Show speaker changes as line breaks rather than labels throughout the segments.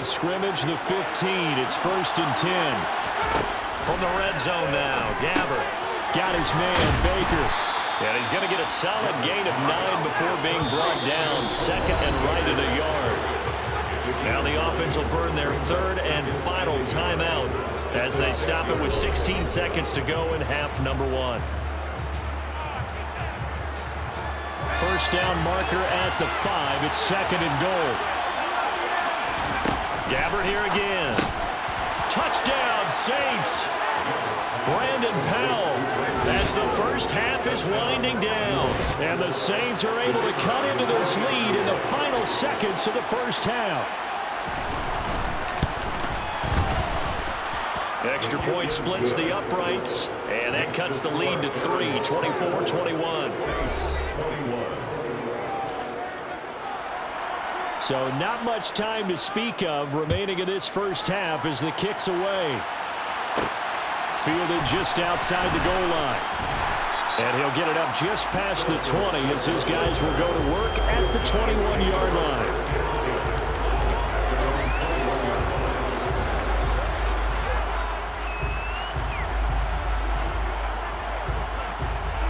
of scrimmage, the 15. It's 1st and 10.
From the red zone now, Gabbert.
Got his man, Baker.
And he's going to get a solid gain of 9 before being brought down. 2nd and right at a yard. Now the offense will burn their 3rd and final timeout as they stop it with 16 seconds to go in half number 1.
First down marker at the 5. It's 2nd and goal.
Gabbert here again. Touchdown, Saints. Brandon Powell as the first half is winding down.
And the Saints are able to cut into this lead in the final seconds of the first half.
Extra point splits the uprights, and that cuts the lead to 3, 24-21.
So not much time to speak of remaining in this first half as the kick's away. Fielded just outside the goal line. And he'll get it up just past the 20 as his guys will go to work at the 21-yard line.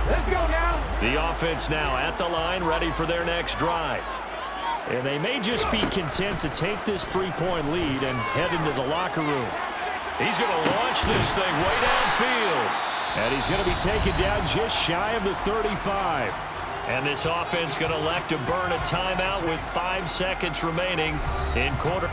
Let's go now.
The offense now at the line, ready for their next drive. And they may just be content to take this 3-point lead and head into the locker room.
He's going to launch this thing way downfield.
And he's going to be taken down just shy of the 35.
And this offense going to elect to burn a timeout with 5 seconds remaining in quarter.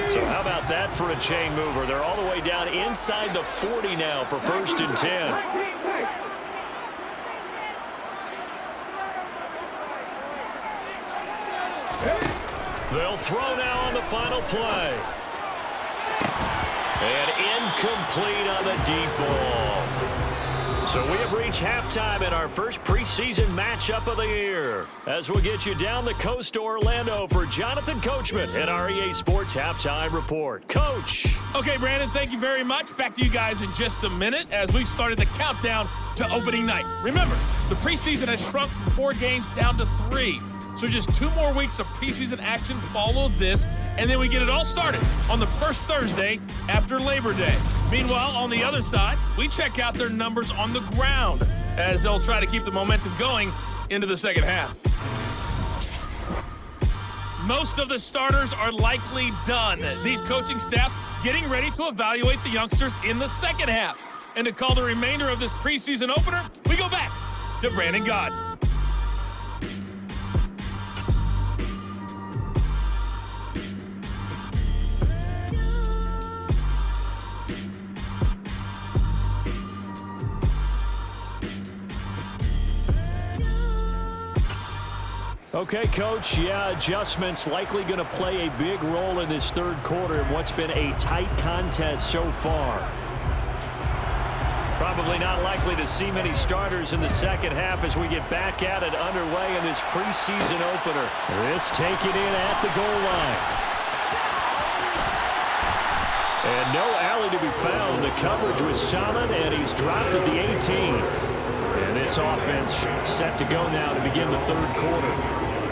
So how about that for a chain mover? They're all the way down inside the 40 now for 1st and 10. They'll throw now on the final play. And incomplete on the deep ball. So we have reached halftime in our first preseason matchup of the year. As we'll get you down the coast to Orlando for Jonathan Coachman at our EA Sports Halftime Report. Coach.
Okay, Brandon, thank you very much. Back to you guys in just a minute as we've started the countdown to opening night. Remember, the preseason has shrunk from 4 games down to 3. So just 2 more weeks of preseason action follow this, and then we get it all started on the first Thursday after Labor Day. Meanwhile, on the other side, we check out their numbers on the ground as they'll try to keep the momentum going into the second half. Most of the starters are likely done. These coaching staffs getting ready to evaluate the youngsters in the second half. And to call the remainder of this preseason opener, we go back to Brandon Gaud.
Okay, Coach, adjustments likely going to play a big role in this third quarter in what's been a tight contest so far.
Probably not likely to see many starters in the second half as we get back at it underway in this preseason opener.
This taken in at the goal line. And no alley to be found. The coverage was solid, and he's dropped at the 18. And this offense set to go now to begin the third quarter.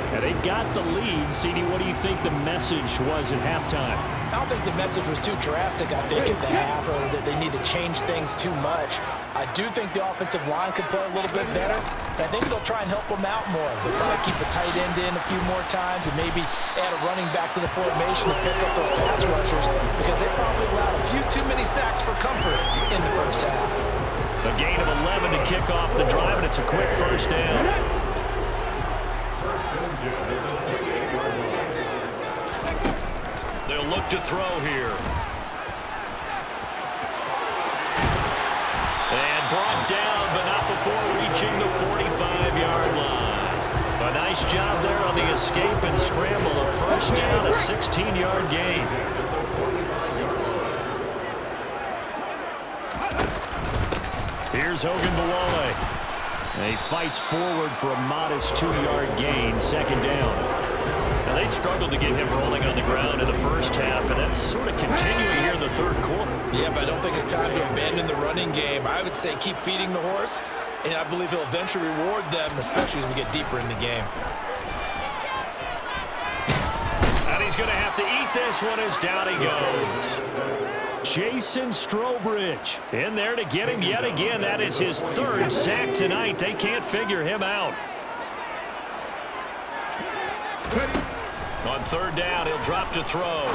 And they've got the lead. CD, what do you think the message was at halftime?
I don't think the message was too drastic, I think, at the half, or that they need to change things too much. I do think the offensive line could play a little bit better. I think they'll try and help them out more. They'll probably keep a tight end in a few more times and maybe add a running back to the formation to pick up those pass rushers because they probably allowed a few too many sacks for comfort in the first half.
A gain of 11 to kick off the drive, and it's a quick first down. They'll look to throw here. escape and scramble. A first down, a 16-yard gain. Here's Ogunbowale. He fights forward for a modest 2-yard gain, second down. Now, they struggled to get him rolling on the ground in the first half, and that's sort of continuing here in the third quarter.
Yeah, but I don't think it's time to abandon the running game. I would say keep feeding the horse, and I believe he'll eventually reward them, especially as we get deeper in the game.
And he's going to have to eat this one as down he goes.
Jason Strobridge
In there to get him yet again. That is his third sack tonight. They can't figure him out. On third down, he'll drop to throw.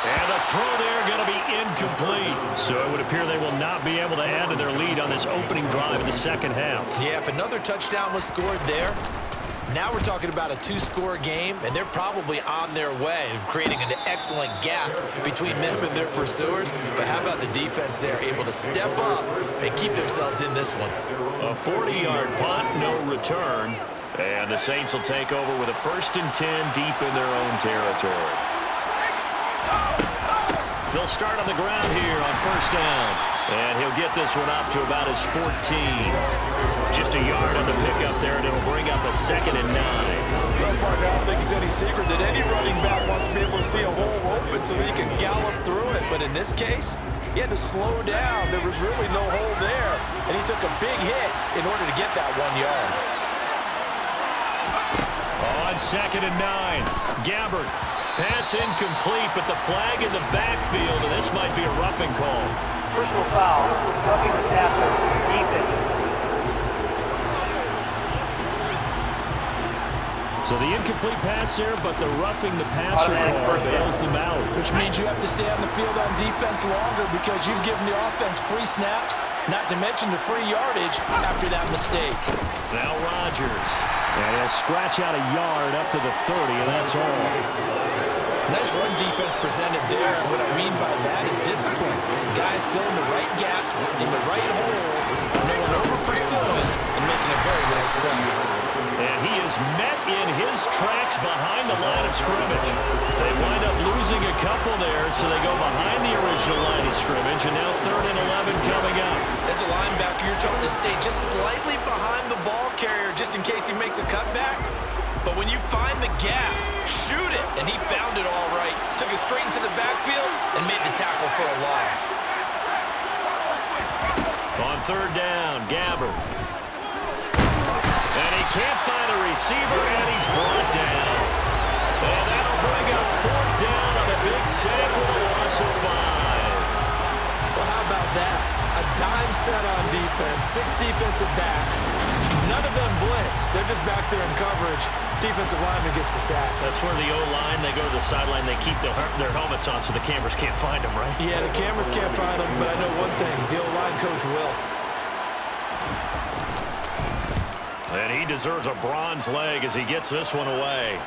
And the throw there going to be incomplete. So it would appear they will not be able to add to their lead on this opening drive in the second half.
Yeah, if another touchdown was scored there, now we're talking about a 2-score game, and they're probably on their way of creating an excellent gap between them and their pursuers. But how about the defense there, able to step up and keep themselves in this one?
A 40-yard punt, no return. And the Saints will take over with a 1st and 10 deep in their own territory. They'll start on the ground here on first down. And he'll get this one up to about his 14. Just a yard on the pickup there, and it'll bring up a 2nd and 9.
Well, partner, I don't think it's any secret that any running back wants to be able to see a hole open so that he can gallop through it. But in this case, he had to slow down. There was really no hole there, and he took a big hit in order to get that 1 yard.
On 2nd and 9, Gabbard. Pass incomplete, but the flag in the backfield, and this might be a roughing call.
Personal foul. Roughing the passer. Defense.
So the incomplete pass there, but the roughing the passer call bails them out.
Which means you have to stay on the field on defense longer because you've given the offense free snaps, not to mention the free yardage after that mistake.
Now Rodgers.
And he'll scratch out a yard up to the 30, and that's all.
Nice run defense presented there, and what I mean by that is discipline. Guys filling the right gaps in the right holes, no one over-pursuing, and making a very nice play.
And he is met in his tracks behind the line of scrimmage. They wind up losing a couple there, so they go behind the original line of scrimmage, and now 3rd and 11 coming up.
As a linebacker, you're told to stay just slightly behind the ball carrier just in case he makes a cutback. But when you find the gap, shoot it. And he found it all right. Took it straight into the backfield and made the tackle for a loss.
On 3rd down, Gabbard. And he can't find a receiver, and he's brought down. And that'll bring up 4th down on a big sack with a loss of 5.
Well, how about that? A dime set on defense, 6 defensive backs. None of them blitz. They're just back there in coverage. Defensive lineman gets the sack.
That's where the O-line, they go to the sideline, they keep their helmets on so the cameras can't find them, right?
Yeah, the cameras can't find them, but I know one thing. The O-line coach will.
And he deserves a bronze leg as he gets this one away.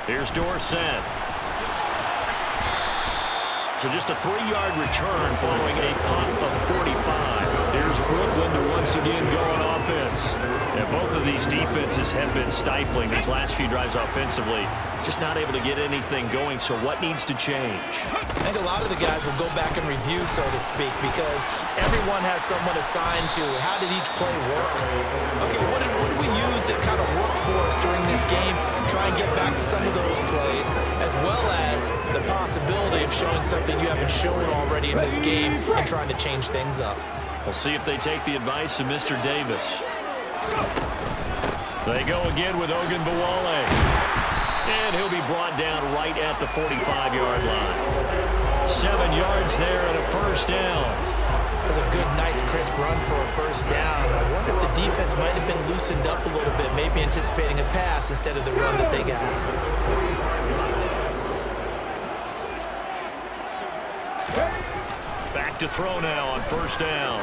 Here's Dorsett. So just a 3-yard return following a punt of 45.
Here's Brooklyn to once again go on offense.
And both of these defenses have been stifling these last few drives offensively. Just not able to get anything going, so what needs to change?
I think a lot of the guys will go back and review, so to speak, because everyone has someone assigned to how did each play work. Okay, what did we use that kind of worked for us during this game? Try and get back to some of those plays, as well as the possibility of showing something you haven't shown already in this game and trying to change things up.
We'll see if they take the advice of Mr. Davis. They go again with Ogunbowale. And he'll be brought down right at the 45-yard line. 7 yards there and a first down.
That's a good, nice, crisp run for a first down. I wonder if the defense might have been loosened up a little bit, maybe anticipating a pass instead of the run that they got.
Back to throw now on first down.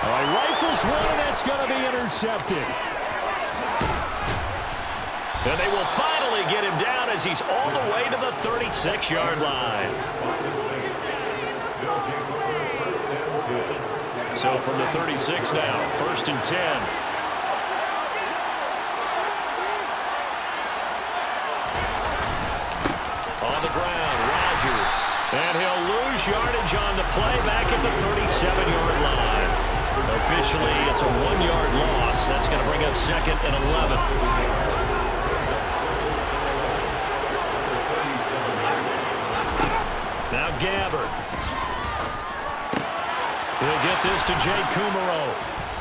All right, rifles one, and that's going to be intercepted.
And they will finally get him down as he's all the way to the 36-yard line. So from the 36 now, 1st and 10. And he'll lose yardage on the play back at the 37-yard line. Officially, it's a 1-yard loss. That's going to bring up 2nd and 11. Now Gabbard. He'll get this to Jay Kumaro.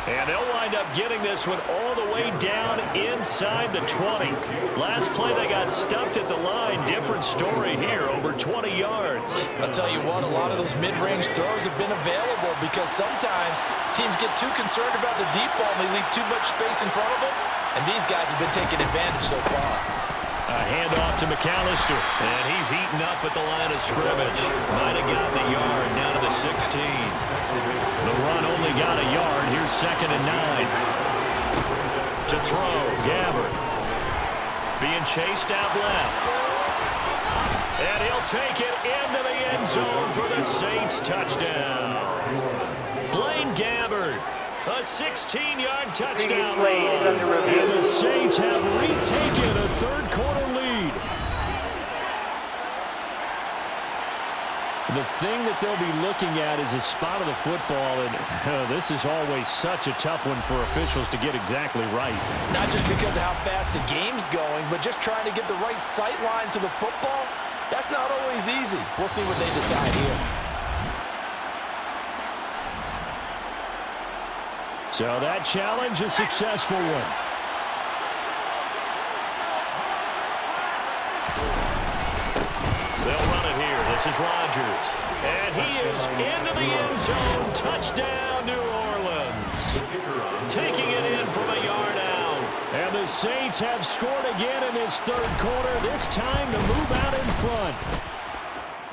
And they'll wind up getting this one all the way down inside the 20. Last play, they got stuffed at the line. Different story here, over 20 yards.
I'll tell you what, a lot of those mid-range throws have been available because sometimes teams get too concerned about the deep ball and they leave too much space in front of them. And these guys have been taking advantage so far.
A handoff to McAllister, and he's eaten up at the line of scrimmage. Might have gotten a yard down to the 16. The run only got a yard. Here's 2nd and 9. To throw, Gabbard. Being chased out left. And he'll take it into the end zone for the Saints touchdown. Blaine Gabbard. A 16-yard touchdown run. And the Saints have retaken a third-quarter lead.
The thing that they'll be looking at is a spot of the football, and this is always such a tough one for officials to get exactly right.
Not just because of how fast the game's going, but just trying to get the right sight line to the football. That's not always easy. We'll see what they decide here.
So that challenge, a successful one.
They'll run it here. This is Rodgers. And he is into the end zone. Touchdown, New Orleans. Taking it in from a yard out.
And the Saints have scored again in this third quarter, this time to move out in front.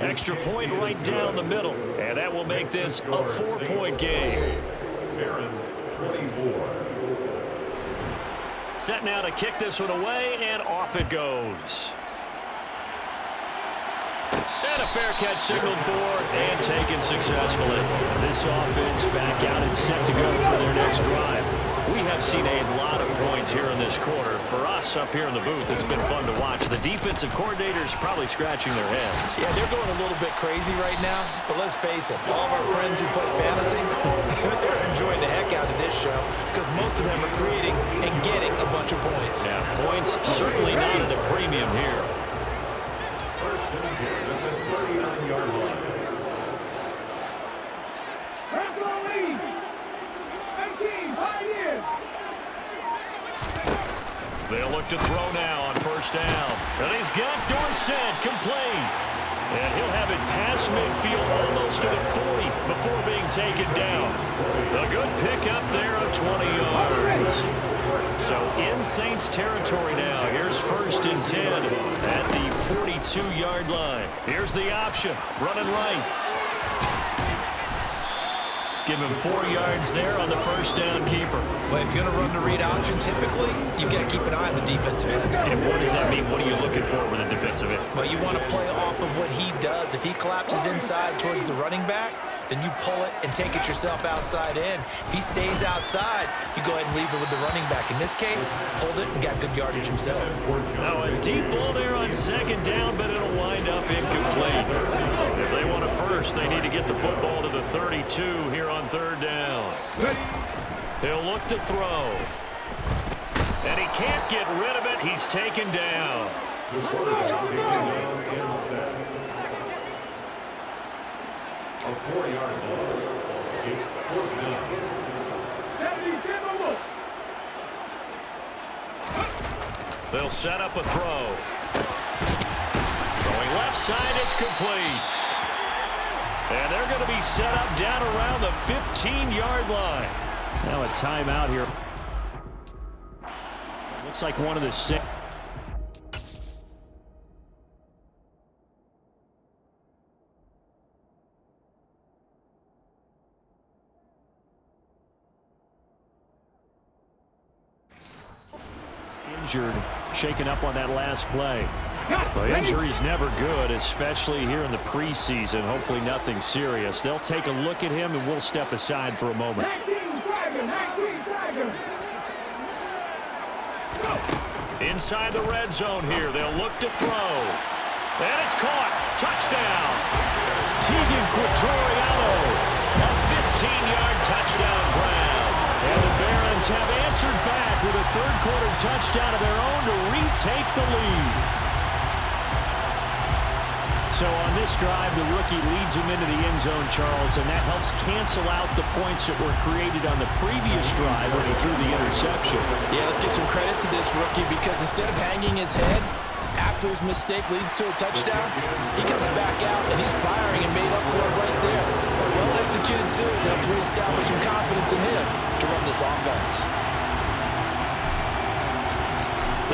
Extra point right down the middle. And that will make this a 4-point game.
BARONS 24.
Set now to kick this one away, and off it goes. And a fair catch signaled for and taken successfully.
This offense back out and set to go for their next drive.
We have seen a lot of points here in this quarter. For us up here in the booth, it's been fun to watch. The defensive coordinators probably scratching their heads.
Yeah, they're going a little bit crazy right now, but let's face it, all of our friends who play fantasy, they're enjoying the heck out of this show because most of them are creating and getting a bunch of points.
Yeah, points certainly not at a premium here.
First and 10 at the 39-yard line.
They'll look to throw now on first down. And he's got Dorsett complete. And he'll have it past midfield almost to the 40 before being taken down. A good pickup there of 20 yards. So in Saints territory now. Here's 1st and 10 at the 42-yard line. Here's the option. Running right. Give him 4 yards there on the first down keeper.
Well, if you're going to run the read option, typically, you've got to keep an eye on the defensive end.
And what does that mean? What are you looking for with a defensive end?
Well, you want to play off of what he does. If he collapses inside towards the running back, then you pull it and take it yourself outside in. If he stays outside, you go ahead and leave it with the running back. In this case, pulled it and got good yardage himself.
Now a deep ball there on 2nd down, but it'll wind up incomplete. If they want a first, they need to get the football to the 32 here on 3rd down. He'll look to throw. And he can't get rid of it. He's taken down.
The quarterback taken down and set. A 4-yard loss. It's 4th down.
They'll set up a throw. Throwing left side, it's complete. And they're going to be set up down around the 15-yard line.
Now a timeout here. Looks like one of the 6. Injured, shaken up on that last play. Well, injury's never good, especially here in the preseason. Hopefully nothing serious. They'll take a look at him, and we'll step aside for a moment.
Inside the red zone here, they'll look to throw. And it's caught. Touchdown.
Tegan Quattoriano,
A 15-yard touchdown grab.
and the Barons have answered back with a third-quarter touchdown of their own to retake the lead. So on this drive, the rookie leads him into the end zone, Charles, and that helps cancel out the points that were created on the previous drive when he threw the interception.
Yeah, let's give some credit to this rookie because instead of hanging his head after his mistake leads to a touchdown, he comes back out and he's firing and made up for it right there. A well-executed series helps reestablish some confidence in him to run this offense.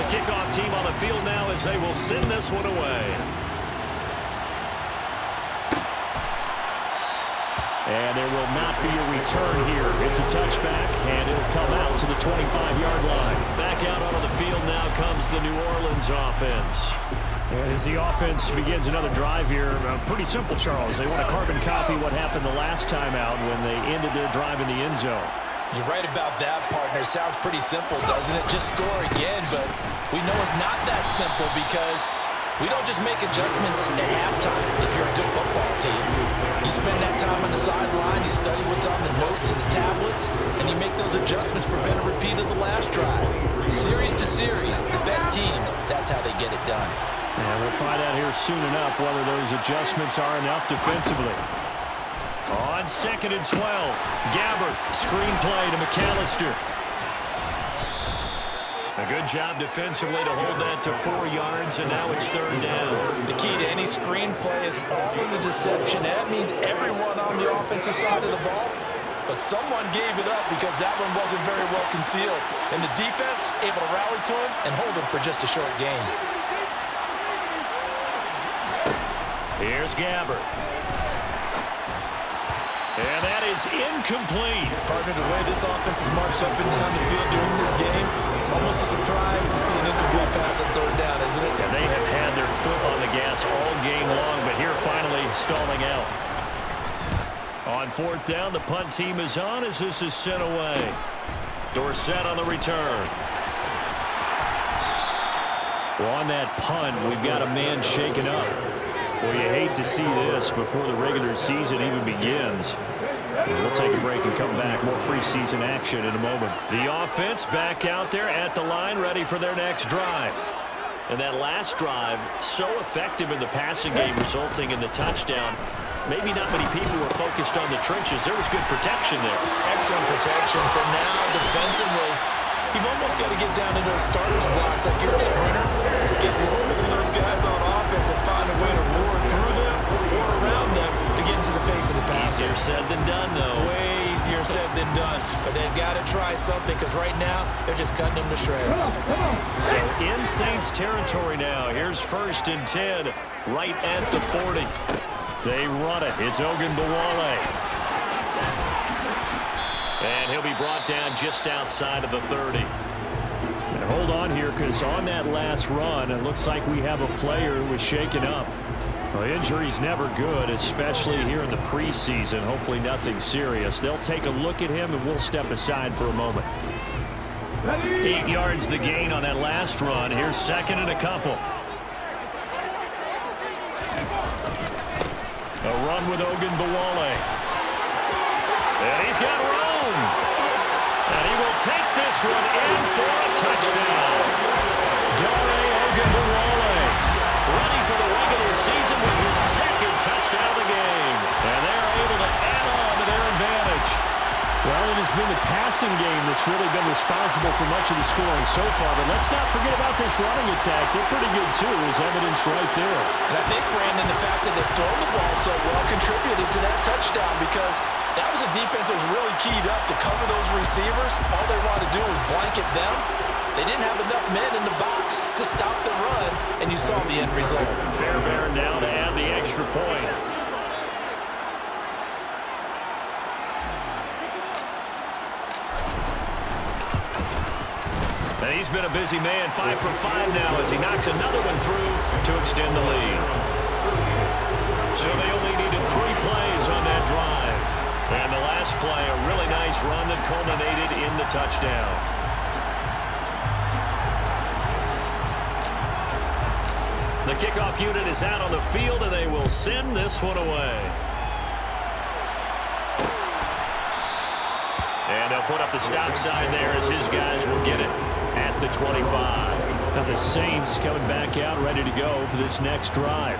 The kickoff team on the field now as they will send this one away.
And there will not be a return here. It's a touchback, and it'll come out to the 25-yard line.
Back out onto the field now comes the New Orleans offense.
And as the offense begins another drive here, pretty simple, Charles. They want to carbon copy what happened the last time out when they ended their drive in the end zone.
You're right about that, partner. Sounds pretty simple, doesn't it? Just score again, but we know it's not that simple because we don't just make adjustments at halftime if you're a good football team. You spend that time on the sideline, you study what's on the notes and the tablets, and you make those adjustments, prevent a repeat of the last drive. Series to series, the best teams, that's how they get it done.
And we'll find out here soon enough whether those adjustments are enough defensively.
On 2nd and 12, Gabbert, screen play to McAllister. A good job defensively to hold that to 4 yards, and now it's 3rd down.
The key to any screen play is all in the deception. That means everyone on the offensive side of the ball, but someone gave it up because that one wasn't very well concealed. And the defense able to rally to him and hold him for just a short gain.
Here's Gabbert. And that is incomplete.
Partner, the way this offense has marched up and down the field during this game, it's almost a surprise to see an incomplete pass on 3rd down, isn't it?
And they have had their foot on the gas all game long, but here finally stalling out. On 4th down, the punt team is on as this is sent away. Dorsett on the return.
Well, on that punt, we've got a man shaken up. Well, you hate to see this before the regular season even begins. We'll take a break and come back. More preseason action in a moment.
The offense back out there at the line, ready for their next drive. And that last drive, so effective in the passing game, resulting in the touchdown. Maybe not many people were focused on the trenches. There was good protection there.
Excellent protection. So now defensively, you've almost got to get down to those starters blocks like you're a sprinter. Get lower than those guys on offense and find a way to roar through them or around them to get into the face of the passer.
Easier said than done, though.
Way easier said than done. But they've got to try something because right now they're just cutting them to shreds.
So in Saints territory now. Here's 1st and 10 right at the 40. They run it. It's Ogunbowale. And he'll be brought down just outside of the 30.
And hold on here, because on that last run, it looks like we have a player who was shaken up. Well, injury's never good, especially here in the preseason. Hopefully nothing serious. They'll take a look at him, and we'll step aside for a moment.
8 yards the gain on that last run. Here's 2nd and a couple. A run with Ogunbowale. And he's got room. And he will take this one in for a touchdown. Dare Ogunbowale, ready for the regular season with his 2nd touchdown of the game. And they're able to add on to their advantage.
Well, it has been the passing game that's really been responsible for much of the scoring so far. But let's not forget about this running attack. They're pretty good, too, as evidenced right there.
And I think, Brandon, the fact that they've thrown the ball so well contributed to that touchdown because that was a defense that was really keyed up to cover those receivers. All they wanted to do was blanket them. They didn't have enough men in the box to stop the run, and you saw the end result.
Fairbairn now to add the extra point. And he's been a busy man, 5 for 5 now as he knocks another one through to extend the lead. So they only needed 3 plays on that drive. And the last play, a really nice run that culminated in the touchdown. The kickoff unit is out on the field, and they will send this one away. And they'll put up the stop sign there as his guys will get it at the 25.
Now the Saints coming back out ready to go for this next drive.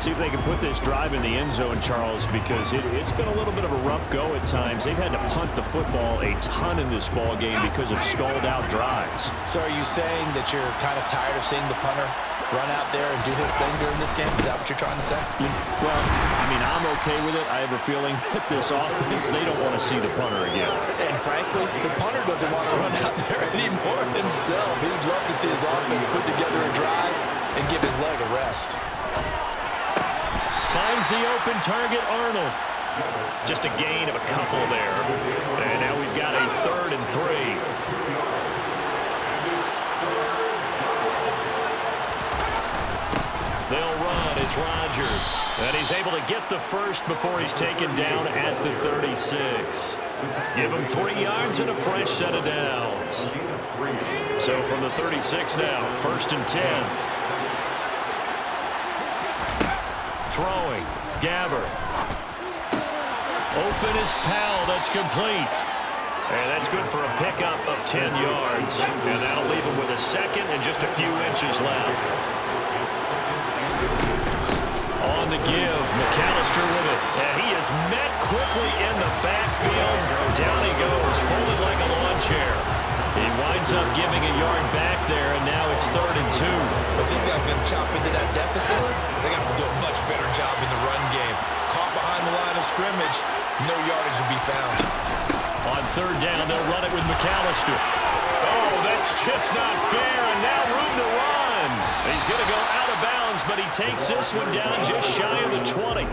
See if they can put this drive in the end zone, Charles, because it's been a little bit of a rough go at times. They've had to punt the football a ton in this ball game because of stalled out drives.
So are you saying that you're kind of tired of seeing the punter run out there and do his thing during this game? Is that what you're trying to say?
Well, I mean, I'm okay with it. I have a feeling that this offense, they don't want to see the punter again.
And frankly, the punter doesn't want to run out there anymore himself. He'd love to see his offense put together a drive and give his leg a rest.
Finds the open target, Arnold. Just a gain of a couple there. And now we've got a 3rd and 3. They'll run. It's Rodgers. And he's able to get the first before he's taken down at the 36. Give him 3 yards and a fresh set of downs. So from the 36 now, 1st and 10. Throwing. Gabbert. Open is Powell. That's complete. And that's good for a pickup of 10 yards. And that'll leave him with a second and just a few inches left. On the give. McAllister with it. And he is met quickly in the backfield. Down he goes, folded like a lawn chair. He winds up giving a yard back there, and now it's 3rd and 2.
But these guys are going to chop into that deficit. They got to do a much better job in the run game. Caught behind the line of scrimmage, no yardage to be found.
On 3rd down, they'll run it with McAllister. Oh, that's just not fair, and now room to run. He's going to go out of bounds, but he takes this one down just shy of the 20.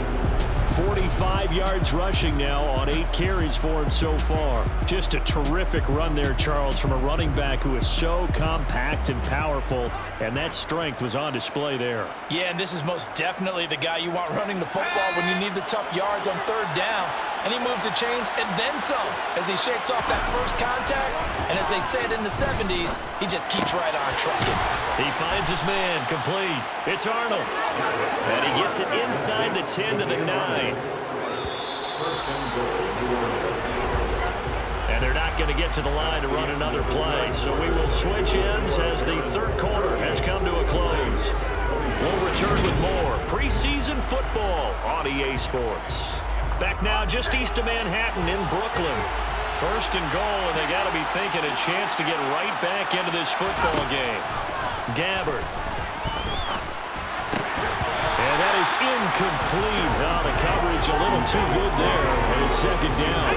45 yards rushing now on 8 carries for him so far. Just a terrific run there, Charles, from a running back who is so compact and powerful, and that strength was on display there.
Yeah, and this is most definitely the guy you want running the football when you need the tough yards on 3rd down. And he moves the chains and then some as he shakes off that first contact. And as they said in the 70s, he just keeps right on trucking.
He finds his man, complete. It's Arnold. And he gets it inside the 10 to the 9. And they're not going to get to the line to run another play. So we will switch ends as the 3rd quarter has come to a close. We'll return with more preseason football on EA Sports. Back now just east of Manhattan in Brooklyn. 1st and goal, and they got to be thinking a chance to get right back into this football game. Gabbert.
And that is incomplete. Oh, the coverage a little too good there, and it's 2nd down.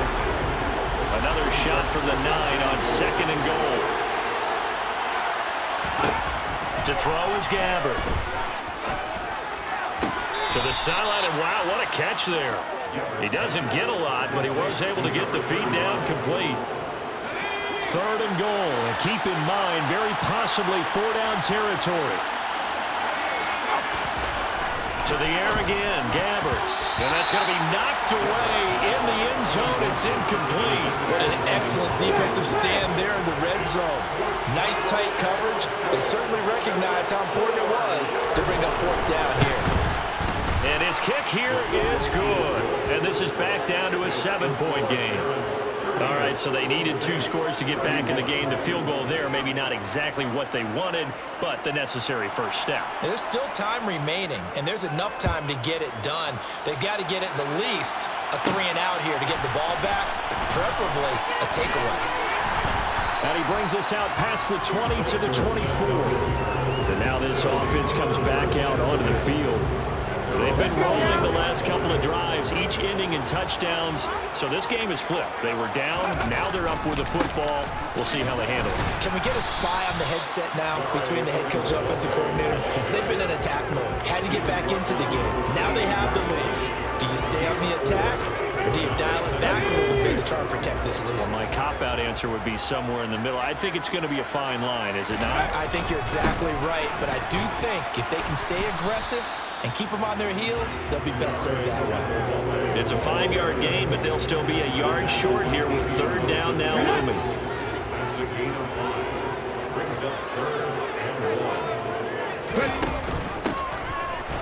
Another shot from the 9 on 2nd and goal. To throw is Gabbert. To the sideline, and wow, what a catch there. He doesn't get a lot, but he was able to get the feed down complete.
3rd and goal, and keep in mind, very possibly 4-down territory.
To the air again, Gabbert. And that's going to be knocked away in the end zone. It's incomplete.
What an excellent defensive stand there in the red zone. Nice tight coverage. They certainly recognized how important it was to bring up 4th down here.
And his kick here is good. And this is back down to a 7-point game. All right, so they needed 2 scores to get back in the game. The field goal there, maybe not exactly what they wanted, but the necessary first step.
There's still time remaining, and there's enough time to get it done. They've got to get at the least a 3-and-out here to get the ball back, preferably a takeaway.
And he brings us out past the 20 to the 24. And now this offense comes back out onto the field. They've been rolling the last couple of drives, each ending in touchdowns. So this game is flipped. They were down. Now they're up with the football. We'll see how they handle it.
Can we get a spy on the headset now between the head coach and offensive coordinator? Because they've been in attack mode. Had to get back into the game. Now they have the lead. Do you stay on the attack, or do you dial it back a little bit to try and protect this lead?
Well, my cop-out answer would be somewhere in the middle. I think it's going to be a fine line, is it not?
I think you're exactly right, but I do think if they can stay aggressive and keep them on their heels, they'll be best served that way.
It's a 5-yard gain, but they'll still be a yard short here with 3rd down now looming.
That's a gain of 5. Brings up 3rd and 1.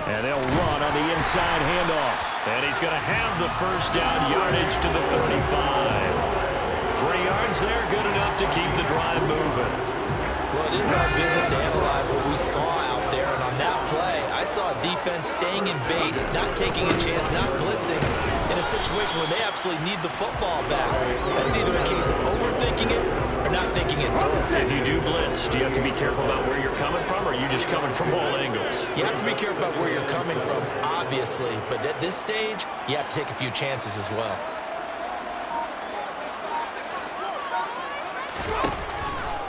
And they'll run on the inside handoff.
And he's going to have the first down, yardage to the 35. 3 yards there, good enough to keep the drive moving.
Well, it is our business to analyze what we saw out there. And on that play, I saw a defense staying in base, not taking a chance, not blitzing, in a situation where they absolutely need the football back. That's either a case of overthinking it or not thinking it through.
If you do blitz, do you have to be careful about where you're coming from, or are you just coming from all angles?
You have to be careful about where you're coming from, obviously. But at this stage, you have to take a few chances as well.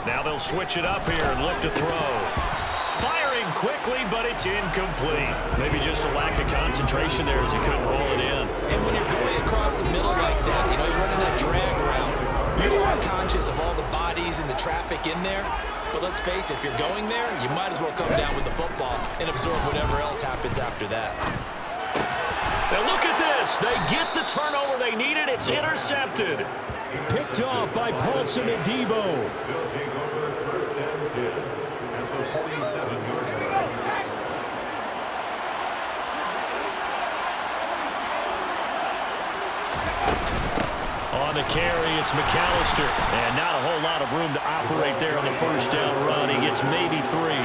Now they'll switch it up here and look to throw. Firing quickly, but it's incomplete. Maybe just a lack of concentration there as he couldn't roll it in.
And when you're going across the middle like that, you know, he's running that drag route. You are conscious of all the bodies and the traffic in there. But let's face it, if you're going there, you might as well come down with the football and absorb whatever else happens after that.
Now look at this. They get the turnover they needed. It's intercepted.
Picked off by Paulson and Debo.
They'll take over first and 10 at the 47-yard line.
On the carry, it's McAllister. And not a whole lot of room to operate there on the first down run. He gets maybe 3.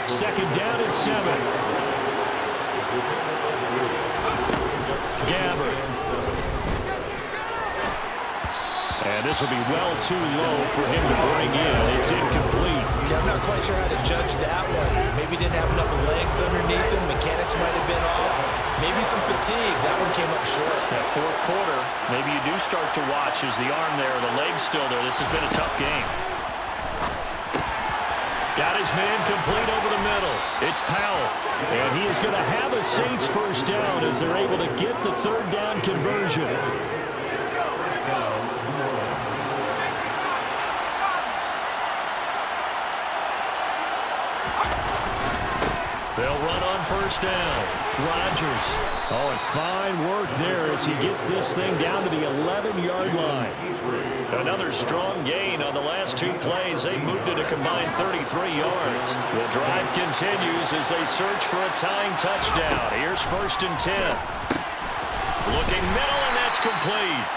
Second down and 7.
Gabbard. And this will be well too low for him to bring in. It's incomplete.
I'm not quite sure how to judge that one. Maybe didn't have enough legs underneath him. Mechanics might have been off. Maybe some fatigue. That one came up short.
That fourth quarter, maybe you do start to watch as the arm there, the leg's still there. This has been a tough game. Got his man complete over the middle. It's Powell.
And he is going to have a Saints first down as they're able to get the third down conversion.
They'll run on first down. Rodgers.
Oh, and fine work there as he gets this thing down to the 11-yard line.
Another strong gain on the last 2 plays. They moved it a combined 33 yards. The drive continues as they search for a tying touchdown. Here's first and 10. Looking middle, and that's complete.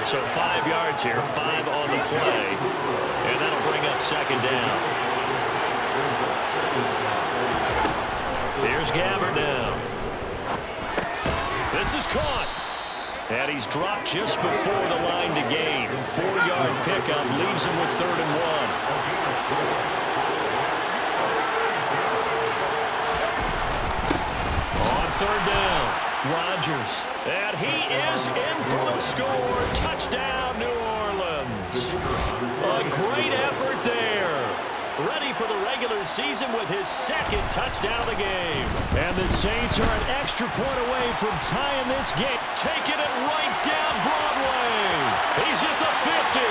So 5 yards here, 5 on the play. And that'll bring up second down. Here's Gabbard now. This is caught. And he's dropped just before the line to gain. 4-yard pickup leaves him with 3rd and 1. On 3rd down, Rodgers. And he is in for the score. Touchdown, New Orleans. A great effort there. Ready for the regular season with his 2nd touchdown of the game.
And the Saints are an extra point away from tying this game.
Taking it right down Broadway. He's at the 50,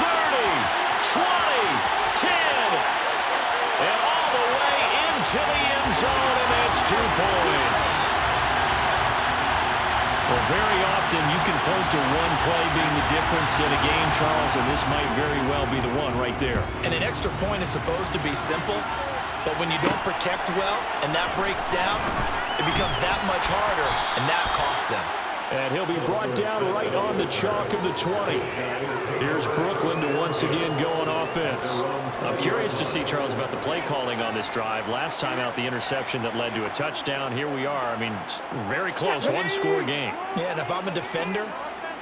30, 20, 10, and all the way into the end zone, and that's 2 points.
Well, very often you can point to one play being the difference in a game, Charles, and this might very well be the one right there.
And an extra point is supposed to be simple, but when you don't protect well and that breaks down, it becomes that much harder, and that costs them.
And he'll be brought down right on the chalk of the 20. Here's Brooklyn to once again go on offense.
I'm curious to see, Charles, about the play calling on this drive. Last time out, the interception that led to a touchdown. Here we are. I mean, very close, 1-score game.
Yeah, and if I'm a defender,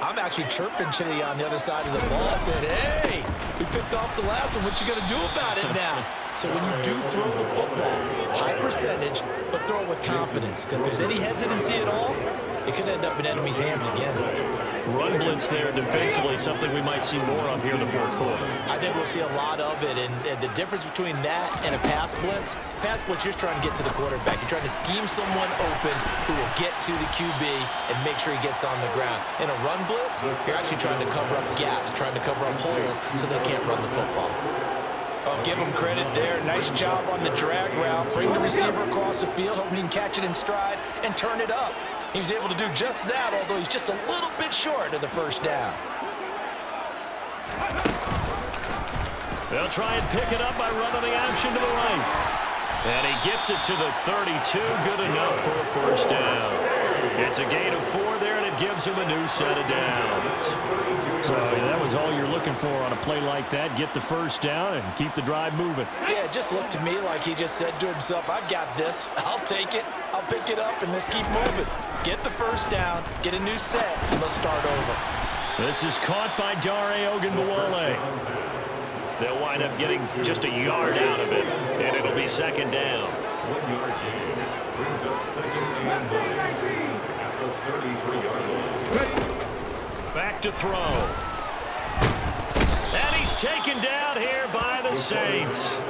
I'm actually chirping Chili on the other side of the ball, saying, hey, we picked off the last one. What you going to do about it now? So when you do throw the football, high percentage, but throw it with confidence. Because if there's any hesitancy at all, it could end up in enemy's hands again.
Run blitz there defensively, something we might see more of here in the fourth quarter.
I think we'll see a lot of it, and the difference between that and a pass blitz, you're just trying to get to the quarterback. You're trying to scheme someone open who will get to the QB and make sure he gets on the ground. In a run blitz, you're actually trying to cover up gaps, trying to cover up holes so they can't run the football.
I'll give him credit there. Nice job on the drag route. Bring the receiver across the field, hoping he can catch it in stride and turn it up. He was able to do just that, although he's just a little bit short of the first down.
They'll try and pick it up by running the option to the right. And he gets it to the 32. Good enough for a first down. It's a gain of 4 there, and it gives him a new set of downs.
So that was all you're looking for on a play like that. Get the first down and keep the drive moving.
Yeah, it just looked to me like he just said to himself, I've got this. I'll take it. I'll pick it up, and let's keep moving. Get the first down, get a new set, and let's start over.
This is caught by Dare Ogunbowale. They'll wind up getting just a yard out of it, and it'll be second down.
1 yard gain brings up second and 9 at the 33-yard line.
Back to throw. And he's taken down here by the Saints.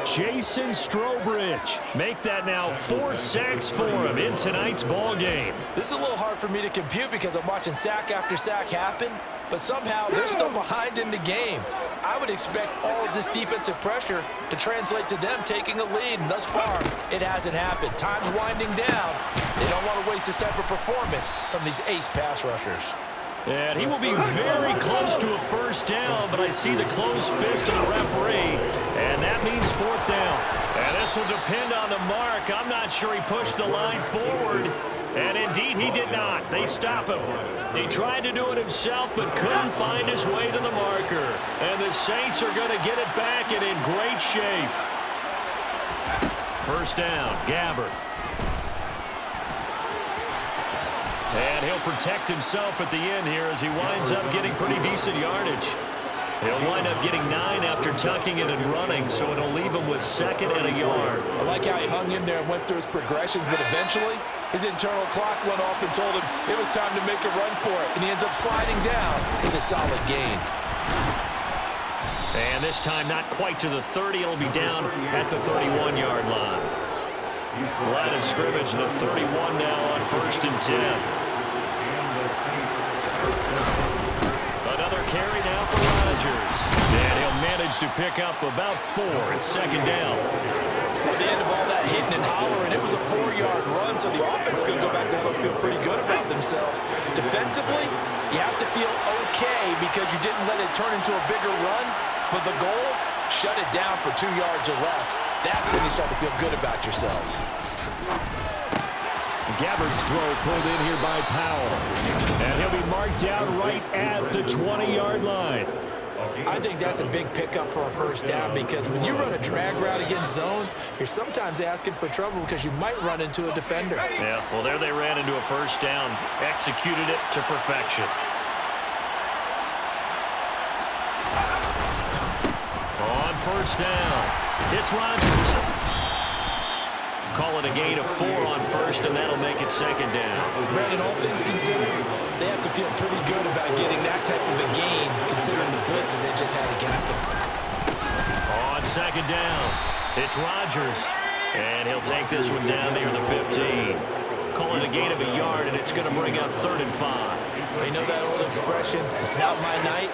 Jason Strobridge.
Make that now 4 sacks for him in tonight's ball game.
This is a little hard for me to compute because I'm watching sack after sack happen, but somehow they're still behind in the game. I would expect all of this defensive pressure to translate to them taking a lead, and thus far, it hasn't happened. Time's winding down. They don't want to waste this type of performance from these ace pass rushers.
And he will be very close to a first down, but I see the closed fist of the referee, and that means fourth down. And this will depend on the mark. I'm not sure he pushed the line forward, and indeed he did not. They stop him. He tried to do it himself, but couldn't find his way to the marker. And the Saints are going to get it back and in great shape. First down, Gabbert. And he'll protect himself at the end here as he winds up getting pretty decent yardage. He'll wind up getting 9 after tucking it and running, so it'll leave him with second and a yard.
I like how he hung in there and went through his progressions, but eventually his internal clock went off and told him it was time to make a run for it, and he ends up sliding down with a solid gain.
And this time not quite to the 30. It'll be down at the 31-yard line. Line of scrimmage, the 31 now on 1st and 10. Another carry now for Rodgers. And he'll manage to pick up about 4. It's second down.
At the end of all that hitting and hollering, it was a 4-yard run, so the offense is going to go back there and feel pretty good about themselves. Defensively, you have to feel okay because you didn't let it turn into a bigger run, but the goal, shut it down for 2 yards or less. That's when you start to feel good about yourselves.
Gabbert's throw pulled in here by Powell. And he'll be marked down right at the 20-yard line.
I think that's a big pickup for a first down because when you run a drag route against zone, you're sometimes asking for trouble because you might run into a defender.
Yeah, well, there they ran into a first down. Executed it to perfection. On first down, it's Rodgers. Call it a gain of 4 on first, and that'll make it second down.
Brandon, all things considered, they have to feel pretty good about getting that type of a gain considering the blitz that they just had against them.
On second down, it's Rodgers, and he'll take this one down near the 15. Call it a gain of a yard, and it's going to bring up 3rd and 5.
You know that old expression, it's not my night?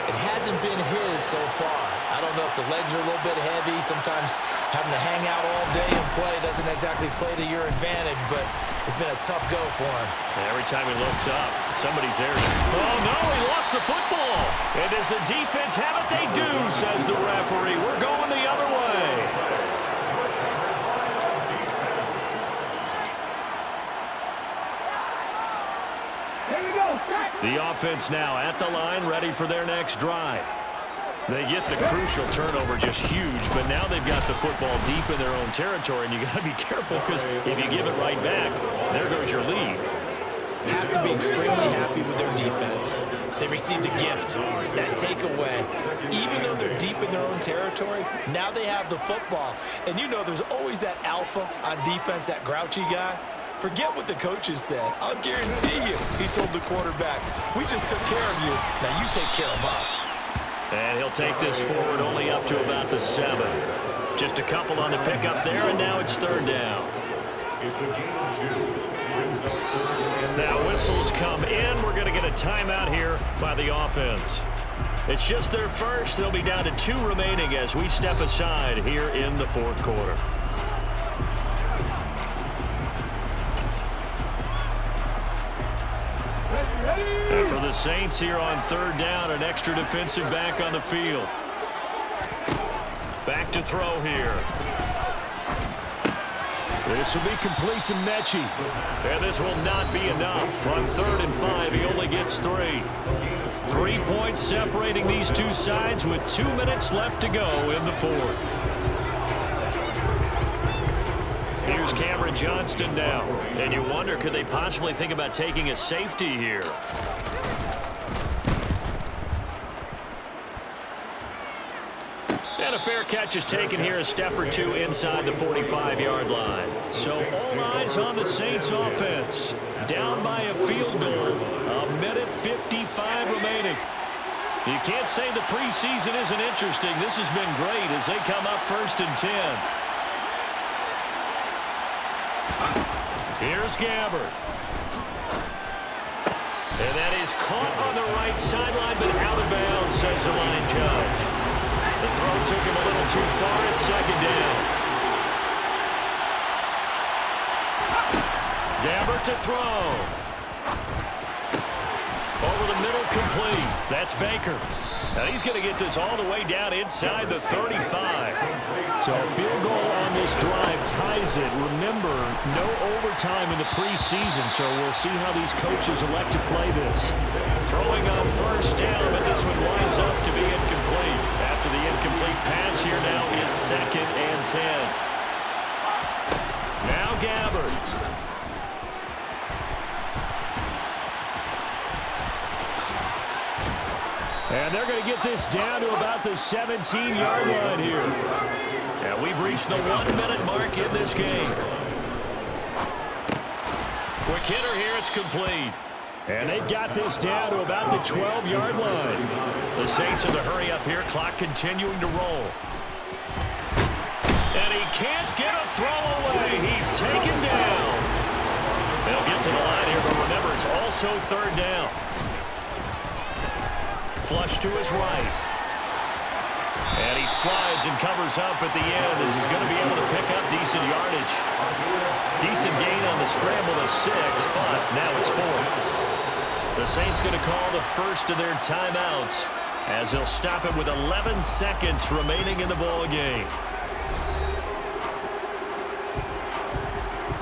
It hasn't been his so far. I don't know if the legs are a little bit heavy. Sometimes having to hang out all day and play doesn't exactly play to your advantage, but it's been a tough go for him.
Every time he looks up, somebody's there. Oh, no, he lost the football. And does the defense have it? They do, says the referee. We're going the other way. The offense now at the line, ready for their next drive. They get the crucial turnover, just huge, but now they've got the football deep in their own territory, and you got to be careful because if you give it right back, there goes your lead.
Have to be extremely happy with their defense. They received a gift, that takeaway. Even though they're deep in their own territory, now they have the football. And you know there's always that alpha on defense, that grouchy guy. Forget what the coaches said. I'll guarantee you, he told the quarterback, we just took care of you. Now you take care of us.
And he'll take this forward only up to about the 7. Just a couple on the pickup there, and now it's 3rd down.
It's a gain of 2.
Now whistles come in. We're going to get a timeout here by the offense. It's just their first. They'll be down to 2 remaining as we step aside here in the 4th quarter. And for the Saints here on 3rd down, an extra defensive back on the field. Back to throw here.
This will be complete to Mechie.
And this will not be enough. On 3rd and 5, he only gets 3. 3 points separating these two sides with 2 minutes left to go in the 4th. Here's Cameron Johnston now. And you wonder, could they possibly think about taking a safety here? And a fair catch is taken here, a step or two inside the 45-yard line. So all eyes on the Saints offense. Down by a field goal. 1:55 remaining. You can't say the preseason isn't interesting. This has been great as they come up 1st and 10. Here's Gabbert. And that is caught on the right sideline, but out of bounds, says the line judge. The throw took him a little too far at 2nd down. Gabbert to throw. Over the middle, complete. That's Baker. Now he's going to get this all the way down inside the 35.
So a field goal on this drive ties it. Remember, no overtime in the preseason, so we'll see how these coaches elect to play this.
Throwing on 1st down, but this one winds up to be incomplete. After the incomplete pass, here now is 2nd and 10. Now Gabbert.
And they're going to get this down to about the 17-yard line here.
And we've reached the 1-minute mark in this game. Quick hitter here, it's complete.
And they've got this down to about the 12-yard line.
The Saints in the hurry up here, clock continuing to roll. And he can't get a throw away. He's taken down. They'll get to the line here, but remember, it's also 3rd down. Flush to his right. And he slides and covers up at the end as he's going to be able to pick up decent yardage. Decent gain on the scramble of 6, but now it's 4th. The Saints going to call the first of their timeouts as they'll stop it with 11 seconds remaining in the ball game.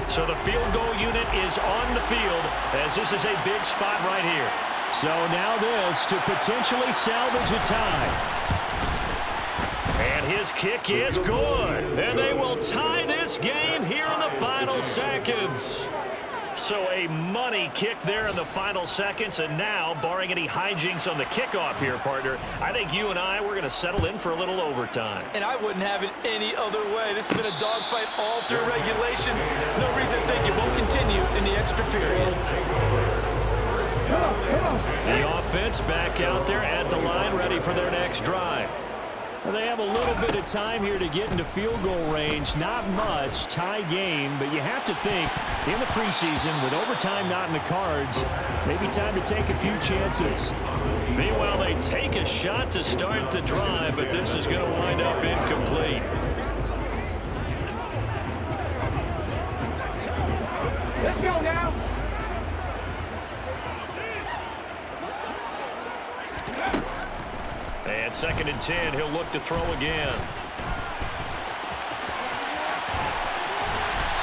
So the field goal unit is on the field as this is a big spot right here.
So now this to potentially salvage a tie.
And his kick is good. And they will tie this game here in the final seconds. So a money kick there in the final seconds. And now, barring any hijinks on the kickoff here, partner, I think you and I, we're going to settle in for a little overtime.
And I wouldn't have it any other way. This has been a dogfight all through regulation. No reason to think it won't continue in the extra period.
The offense back out there at the line, ready for their next drive.
Well, they have a little bit of time here to get into field goal range. Not much, tie game, but you have to think in the preseason with overtime not in the cards, maybe time to take a few chances.
Meanwhile, they take a shot to start the drive, but this is going to wind up incomplete.
Let's go now.
And 2nd and 10, he'll look to throw again.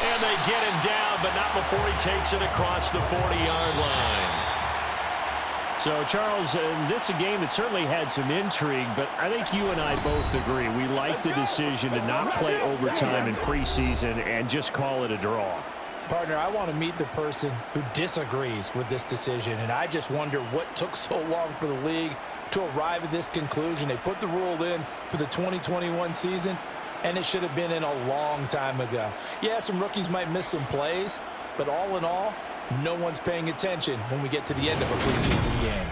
And they get him down, but not before he takes it across the 40-yard line.
So, Charles, this is a game that certainly had some intrigue, but I think you and I both agree. We like the decision to not play overtime in preseason and just call it a draw.
Partner, I want to meet the person who disagrees with this decision, and I just wonder what took so long for the league to arrive at this conclusion. They put the rule in for the 2021 season, and it should have been in a long time ago. Yeah, some rookies might miss some plays, but all in all, no one's paying attention when we get to the end of a preseason game.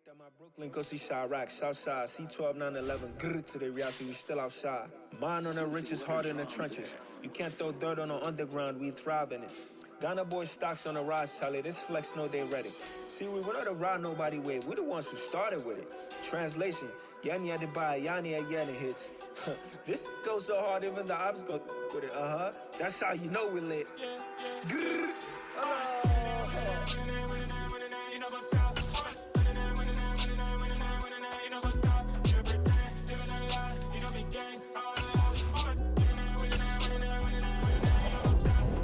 That my Brooklyn, go see Chirac, Southside, C12, 911, grrr to the Riasi, we still outside. Mine on the riches, hard in the trenches. You can't throw dirt on the underground, we thrive in it. Ghana boys stocks on the rise, Charlie, this flex know they ready. See, we not to ride nobody way, we the ones who started with it. Translation, Yanni had to buy, Yanni had Yanni hits. This goes so hard, even the ops go with it, That's how you know we lit. Grrr,